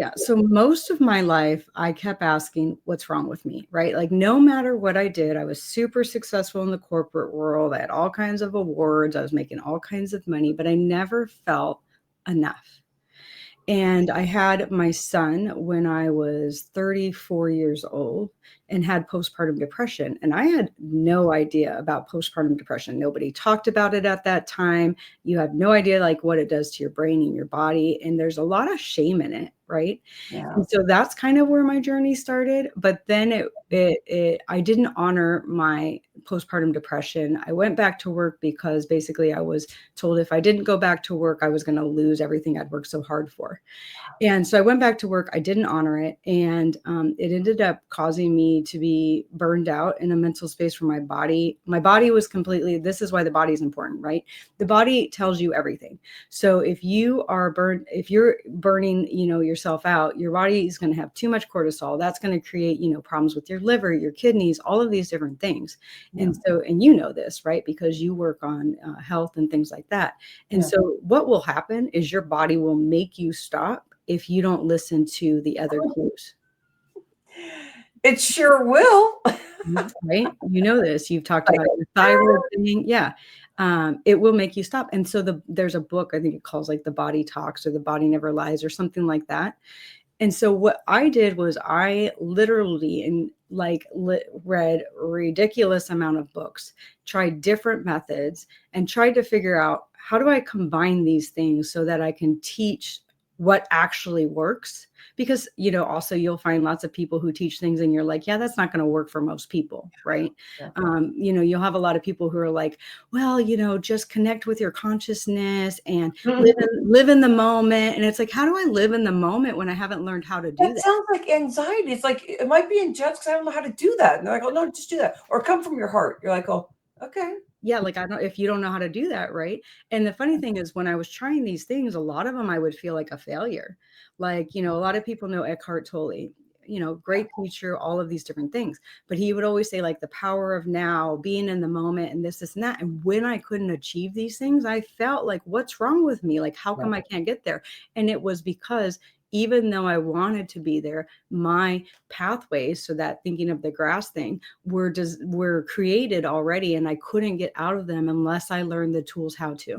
Yeah. So most of my life, I kept asking, what's wrong with me? Right. Like, no matter what I did, I was super successful in the corporate world. I had all kinds of awards. I was making all kinds of money, but I never felt enough. And I had my son when I was 34 years old and had postpartum depression. And I had no idea about postpartum depression. Nobody talked about it at that time. You have no idea like what it does to your brain and your body. And there's a lot of shame in it, right? Yeah. And so that's kind of where my journey started. But then I didn't honor my postpartum depression. I went back to work because basically I was told if I didn't go back to work, I was going to lose everything I'd worked so hard for. And so I went back to work. I didn't honor it. And it ended up causing me to be burned out in a mental space where my body was completely, this is why the body is important, right? The body tells you everything. So if you are burned, if you're burning, yourself out, your body is going to have too much cortisol. That's going to create, problems with your liver, your kidneys, all of these different things. Yeah. And so, and you know this, right? Because you work on health and things like that. And Yeah. so what will happen is your body will make you stop if you don't listen to the other cues. It sure will. Right? You know this. You've talked Like, about your thyroid thing. Yeah. It will make you stop. And so there's a book, I think it calls like The Body Talks or The Body Never Lies or something like that. And so what I did was I literally read a ridiculous amount of books, tried different methods, and tried to figure out how do I combine these things so that I can teach what actually works. Because, also you'll find lots of people who teach things and you're like, yeah, that's not going to work for most people. Right. yeah. You'll have a lot of people who are like, well, just connect with your consciousness and Mhm. live in the moment. And it's like, how do I live in the moment when I haven't learned how to do That that? sounds like anxiety. It's like, it might be in jets because I don't know how to do that. And they're like, oh, no, just do that. Or come from your heart. You're like, oh, okay. Yeah, like I don't if you don't know how to do that, right? And the funny thing is when I was trying these things, a lot of them I would feel like a failure. Like, a lot of people know Eckhart Tolle, great teacher, all of these different things. But he would always say like the power of now, being in the moment and this and that. And when I couldn't achieve these things, I felt like, what's wrong with me? Like, how come I can't get there? And it was because even though I wanted to be there, my pathways, so that thinking of the grass thing, were created already, and I couldn't get out of them unless I learned the tools how to.